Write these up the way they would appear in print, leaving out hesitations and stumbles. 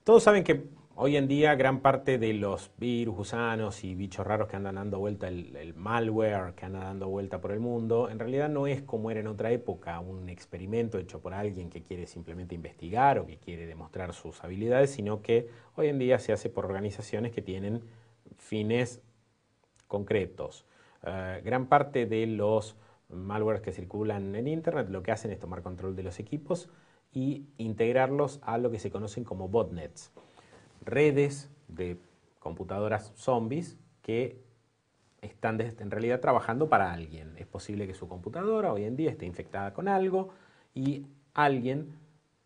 Todos saben que hoy en día gran parte de los virus, gusanos y bichos raros que andan dando vuelta, el malware que anda dando vuelta por el mundo, en realidad no es como era en otra época, un experimento hecho por alguien que quiere simplemente investigar o que quiere demostrar sus habilidades, sino que hoy en día se hace por organizaciones que tienen fines concretos. Gran parte de los malwares que circulan en Internet lo que hacen es tomar control de los equipos y integrarlos a lo que se conocen como botnets, redes de computadoras zombies que están en realidad trabajando para alguien. Es posible que su computadora hoy en día esté infectada con algo y alguien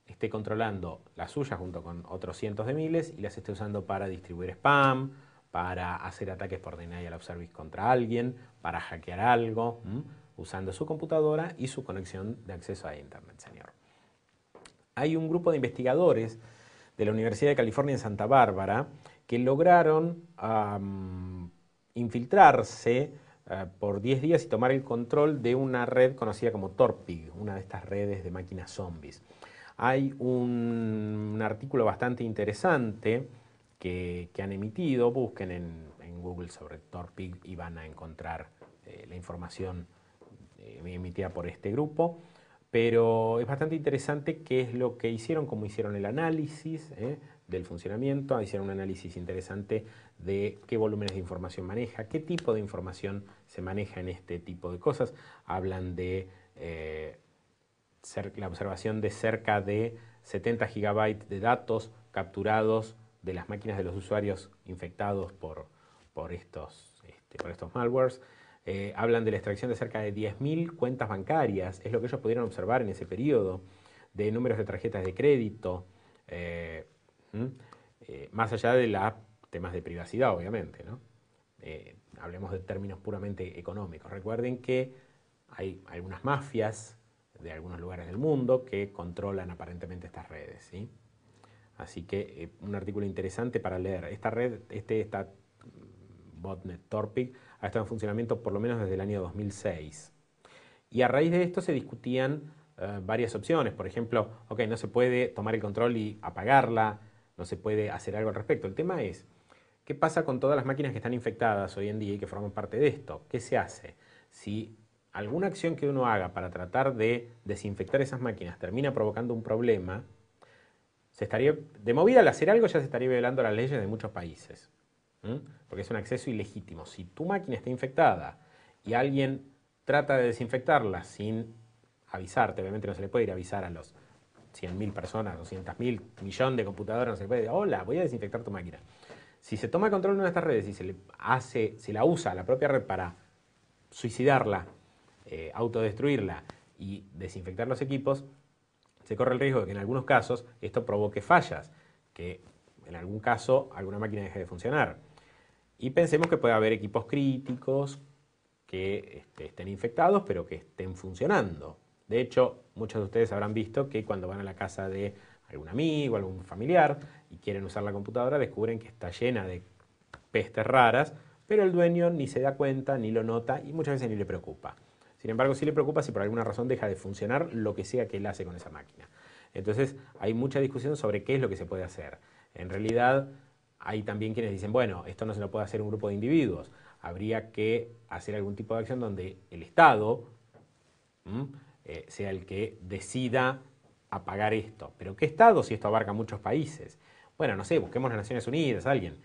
esté controlando la suya junto con otros cientos de miles y las esté usando para distribuir spam, para hacer ataques por denial of service contra alguien, para hackear algo, usando su computadora y su conexión de acceso a Internet, señor. Hay un grupo de investigadores de la Universidad de California en Santa Bárbara que lograron infiltrarse por 10 días y tomar el control de una red conocida como Torpig, una de estas redes de máquinas zombies. Hay un artículo bastante interesante que han emitido, busquen en Google sobre Torpig y van a encontrar la información emitida por este grupo. Pero es bastante interesante qué es lo que hicieron, cómo hicieron el análisis del funcionamiento, hicieron un análisis interesante de qué volúmenes de información maneja, qué tipo de información se maneja en este tipo de cosas. Hablan de la observación de cerca de 70 gigabytes de datos capturados de las máquinas de los usuarios infectados por estos malwares. Hablan de la extracción de cerca de 10.000 cuentas bancarias, es lo que ellos pudieron observar en ese periodo, de números de tarjetas de crédito, más allá de los temas de privacidad, obviamente, ¿no? Hablemos de términos puramente económicos. Recuerden que hay algunas mafias de algunos lugares del mundo que controlan aparentemente estas redes, ¿sí? Así que un artículo interesante para leer. Esta red, esta botnet Torpig ha estado en funcionamiento por lo menos desde el año 2006. Y a raíz de esto se discutían varias opciones. Por ejemplo, ok, no se puede tomar el control y apagarla, no se puede hacer algo al respecto. El tema es, ¿qué pasa con todas las máquinas que están infectadas hoy en día y que forman parte de esto? ¿Qué se hace? Si alguna acción que uno haga para tratar de desinfectar esas máquinas termina provocando un problema, de movida al hacer algo ya se estaría violando las leyes de muchos países. Porque es un acceso ilegítimo. Si tu máquina está infectada y alguien trata de desinfectarla sin avisarte, obviamente no se le puede ir a avisar a los 100.000 personas, 200.000, millón de computadoras, no se le puede decir, hola, voy a desinfectar tu máquina. Si se toma control de una de estas redes y se la usa a la propia red para suicidarla, autodestruirla y desinfectar los equipos, se corre el riesgo de que en algunos casos esto provoque fallas, que en algún caso alguna máquina deje de funcionar. Y pensemos que puede haber equipos críticos que estén infectados, pero que estén funcionando. De hecho, muchos de ustedes habrán visto que cuando van a la casa de algún amigo, algún familiar, y quieren usar la computadora, descubren que está llena de pestes raras, pero el dueño ni se da cuenta, ni lo nota, y muchas veces ni le preocupa. Sin embargo, sí le preocupa si por alguna razón deja de funcionar lo que sea que él hace con esa máquina. Entonces, hay mucha discusión sobre qué es lo que se puede hacer. En realidad, hay también quienes dicen, bueno, esto no se lo puede hacer un grupo de individuos. Habría que hacer algún tipo de acción donde el Estado sea el que decida apagar esto. ¿Pero qué Estado si esto abarca muchos países? Bueno, no sé, busquemos las Naciones Unidas, alguien.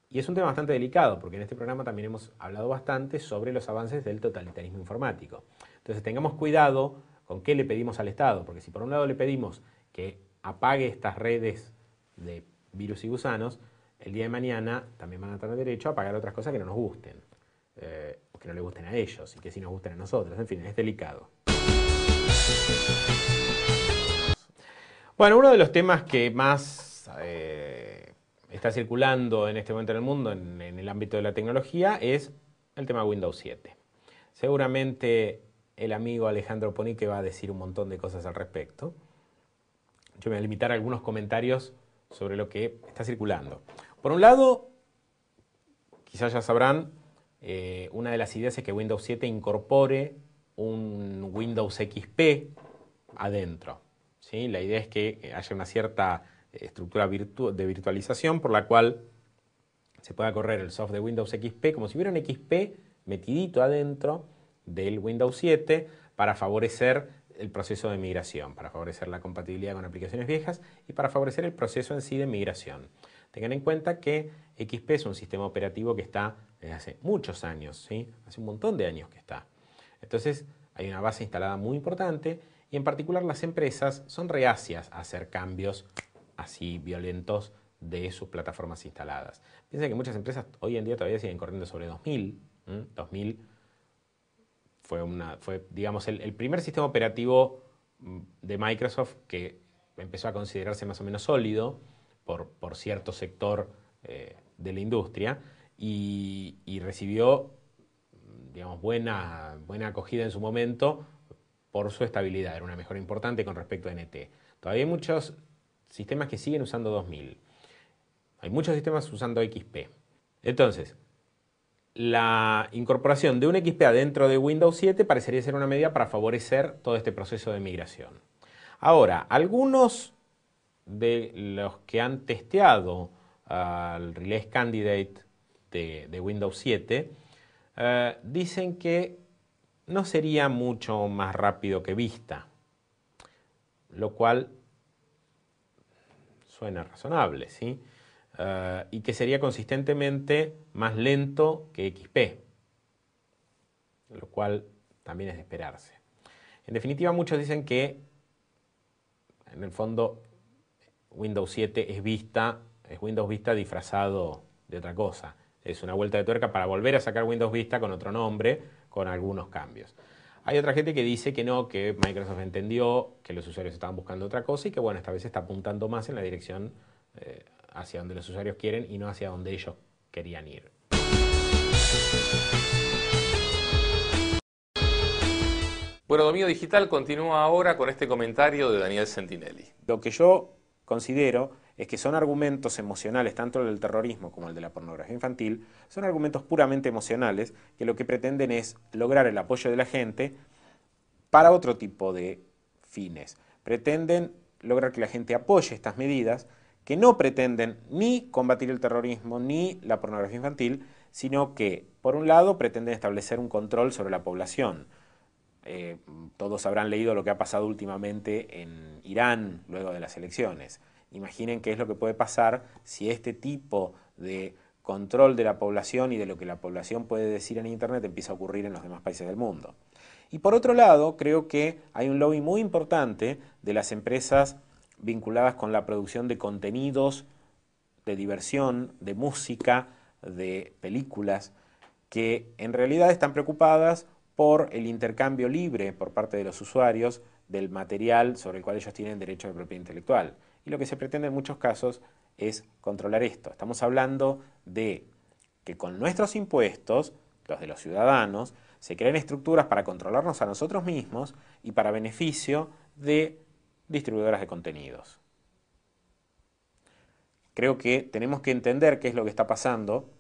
Y es un tema bastante delicado, porque en este programa también hemos hablado bastante sobre los avances del totalitarismo informático. Entonces tengamos cuidado con qué le pedimos al Estado, porque si por un lado le pedimos que apague estas redes de virus y gusanos, el día de mañana también van a tener derecho a apagar otras cosas que no nos gusten, o que no le gusten a ellos, y que sí nos gusten a nosotros. En fin, es delicado. Bueno, uno de los temas que más está circulando en este momento en el mundo, en el ámbito de la tecnología, es el tema de Windows 7. Seguramente el amigo Alejandro Ponique va a decir un montón de cosas al respecto. Yo me voy a limitar a algunos comentarios sobre lo que está circulando. Por un lado, quizás ya sabrán, una de las ideas es que Windows 7 incorpore un Windows XP adentro. ¿Sí? La idea es que haya una cierta estructura de virtualización por la cual se pueda correr el software de Windows XP como si hubiera un XP metidito adentro del Windows 7 para favorecer el proceso de migración, para favorecer la compatibilidad con aplicaciones viejas y para favorecer el proceso en sí de migración. Tengan en cuenta que XP es un sistema operativo que está desde hace muchos años, ¿sí? Hace un montón de años que está. Entonces hay una base instalada muy importante y en particular las empresas son reacias a hacer cambios así violentos de sus plataformas instaladas. Piensen que muchas empresas hoy en día todavía siguen corriendo sobre 2000. 2000 fue digamos, el primer sistema operativo de Microsoft que empezó a considerarse más o menos sólido por cierto sector de la industria y recibió, digamos, buena acogida en su momento por su estabilidad. Era una mejora importante con respecto a NT. Todavía hay muchos sistemas que siguen usando 2000. Hay muchos sistemas usando XP. Entonces, la incorporación de un XP adentro de Windows 7 parecería ser una medida para favorecer todo este proceso de migración. Ahora, algunos de los que han testeado al Release Candidate de Windows 7 dicen que no sería mucho más rápido que Vista, lo cual suena razonable, ¿sí? Y que sería consistentemente más lento que XP, lo cual también es de esperarse. En definitiva, muchos dicen que en el fondo Windows 7 es Windows Vista disfrazado de otra cosa. Es una vuelta de tuerca para volver a sacar Windows Vista con otro nombre, con algunos cambios. Hay otra gente que dice que no, que Microsoft entendió que los usuarios estaban buscando otra cosa y que bueno, esta vez está apuntando más en la dirección hacia donde los usuarios quieren y no hacia donde ellos querían ir. Bueno, Dominio Digital continúa ahora con este comentario de Daniel Sentinelli. Lo que yo considero es que son argumentos emocionales, tanto el del terrorismo como el de la pornografía infantil, son argumentos puramente emocionales que lo que pretenden es lograr el apoyo de la gente para otro tipo de fines. Pretenden lograr que la gente apoye estas medidas que no pretenden ni combatir el terrorismo ni la pornografía infantil, sino que, por un lado, pretenden establecer un control sobre la población. Todos habrán leído lo que ha pasado últimamente en Irán luego de las elecciones. Imaginen qué es lo que puede pasar si este tipo de control de la población y de lo que la población puede decir en Internet empieza a ocurrir en los demás países del mundo. Y por otro lado, creo que hay un lobby muy importante de las empresas vinculadas con la producción de contenidos, de diversión, de música, de películas, que en realidad están preocupadas por el intercambio libre por parte de los usuarios del material sobre el cual ellos tienen derecho de propiedad intelectual. Y lo que se pretende en muchos casos es controlar esto. Estamos hablando de que con nuestros impuestos, los de los ciudadanos, se creen estructuras para controlarnos a nosotros mismos y para beneficio de distribuidoras de contenidos. Creo que tenemos que entender qué es lo que está pasando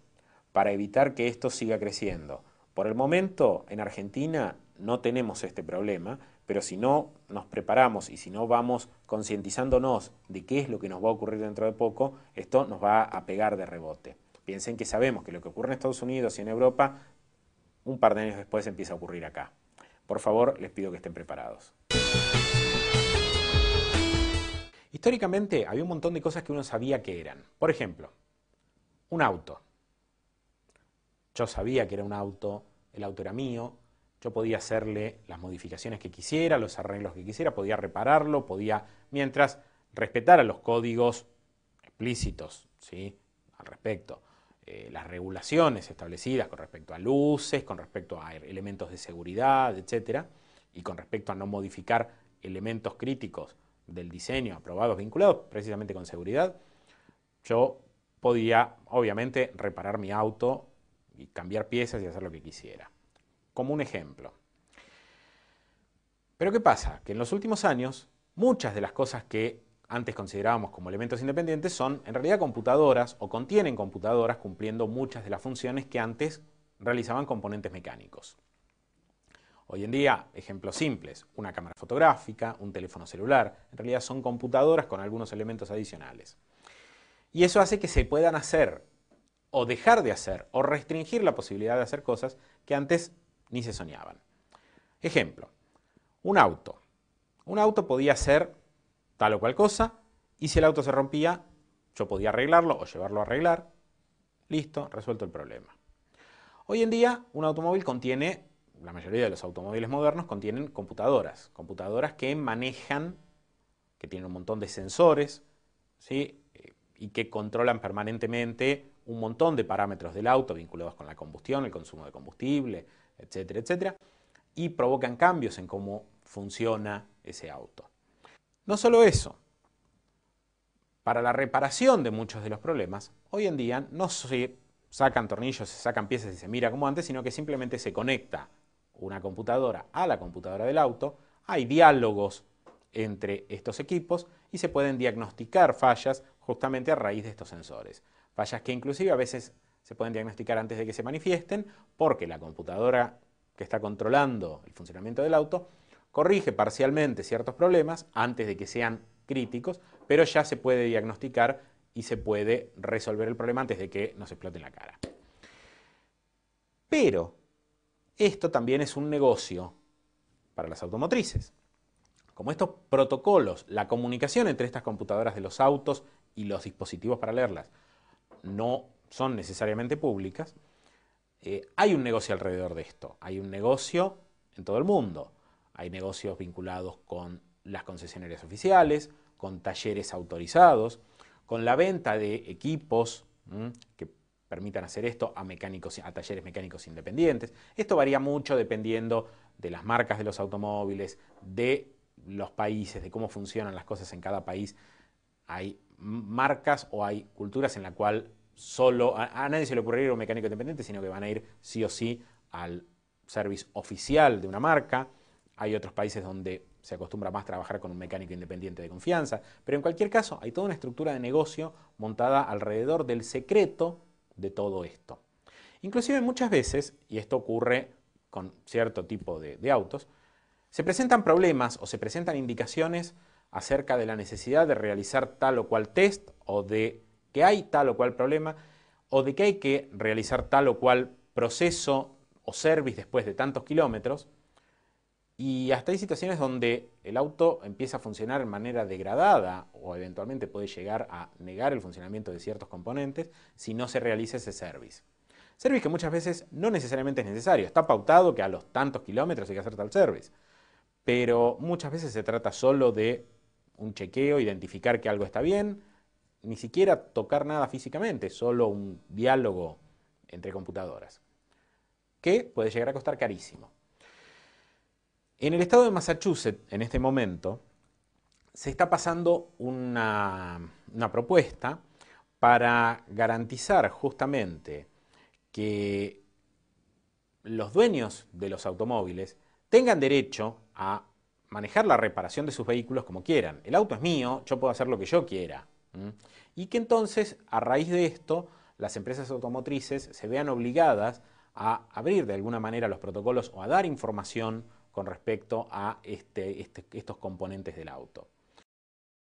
para evitar que esto siga creciendo. Por el momento, en Argentina no tenemos este problema, pero si no nos preparamos y si no vamos concientizándonos de qué es lo que nos va a ocurrir dentro de poco, esto nos va a pegar de rebote. Piensen que sabemos que lo que ocurre en Estados Unidos y en Europa, un par de años después empieza a ocurrir acá. Por favor, les pido que estén preparados. Históricamente había un montón de cosas que uno sabía que eran. Por ejemplo, un auto. Yo sabía que era un auto, el auto era mío, yo podía hacerle las modificaciones que quisiera, los arreglos que quisiera, podía repararlo, mientras respetara los códigos explícitos, ¿sí?, al respecto, las regulaciones establecidas con respecto a luces, con respecto a elementos de seguridad, etc., y con respecto a no modificar elementos críticos del diseño aprobados, vinculados precisamente con seguridad, yo podía, obviamente, reparar mi auto y cambiar piezas y hacer lo que quisiera. Como un ejemplo. Pero ¿qué pasa? Que en los últimos años, muchas de las cosas que antes considerábamos como elementos independientes son en realidad computadoras o contienen computadoras cumpliendo muchas de las funciones que antes realizaban componentes mecánicos. Hoy en día, ejemplos simples, una cámara fotográfica, un teléfono celular, en realidad son computadoras con algunos elementos adicionales. Y eso hace que se puedan hacer o dejar de hacer o restringir la posibilidad de hacer cosas que antes ni se soñaban. Ejemplo, un auto. Un auto podía hacer tal o cual cosa y si el auto se rompía, yo podía arreglarlo o llevarlo a arreglar. Listo, resuelto el problema. Hoy en día, un automóvil contiene, la mayoría de los automóviles modernos contienen computadoras. Computadoras que manejan, que tienen un montón de sensores, ¿sí? Y que controlan permanentemente un montón de parámetros del auto vinculados con la combustión, el consumo de combustible, etcétera, etcétera, y provocan cambios en cómo funciona ese auto. No solo eso, para la reparación de muchos de los problemas, hoy en día no se sacan tornillos, se sacan piezas y se mira como antes, sino que simplemente se conecta una computadora a la computadora del auto, hay diálogos entre estos equipos y se pueden diagnosticar fallas justamente a raíz de estos sensores. Fallas que inclusive a veces se pueden diagnosticar antes de que se manifiesten porque la computadora que está controlando el funcionamiento del auto corrige parcialmente ciertos problemas antes de que sean críticos, pero ya se puede diagnosticar y se puede resolver el problema antes de que nos explote en la cara. Pero esto también es un negocio para las automotrices. Como estos protocolos, la comunicación entre estas computadoras de los autos y los dispositivos para leerlas no son necesariamente públicas, hay un negocio alrededor de esto. Hay un negocio en todo el mundo. Hay negocios vinculados con las concesionarias oficiales, con talleres autorizados, con la venta de equipos que permitan hacer esto a talleres mecánicos independientes. Esto varía mucho dependiendo de las marcas de los automóviles, de los países, de cómo funcionan las cosas en cada país. Hay marcas o hay culturas en la cual a nadie se le ocurriría ir a un mecánico independiente, sino que van a ir sí o sí al service oficial de una marca. Hay otros países donde se acostumbra más a trabajar con un mecánico independiente de confianza, pero en cualquier caso hay toda una estructura de negocio montada alrededor del secreto de todo esto. Inclusive muchas veces, y esto ocurre con cierto tipo de autos, se presentan problemas o se presentan indicaciones acerca de la necesidad de realizar tal o cual test o de que hay tal o cual problema o de que hay que realizar tal o cual proceso o service después de tantos kilómetros. Y hasta hay situaciones donde el auto empieza a funcionar de manera degradada o eventualmente puede llegar a negar el funcionamiento de ciertos componentes si no se realiza ese service. Service que muchas veces no necesariamente es necesario. Está pautado que a los tantos kilómetros hay que hacer tal service. Pero muchas veces se trata solo de un chequeo, identificar que algo está bien, ni siquiera tocar nada físicamente, solo un diálogo entre computadoras, que puede llegar a costar carísimo. En el estado de Massachusetts, en este momento, se está pasando una propuesta para garantizar justamente que los dueños de los automóviles tengan derecho a manejar la reparación de sus vehículos como quieran. El auto es mío, yo puedo hacer lo que yo quiera. Y que entonces, a raíz de esto, las empresas automotrices se vean obligadas a abrir de alguna manera los protocolos o a dar información con respecto a estos componentes del auto.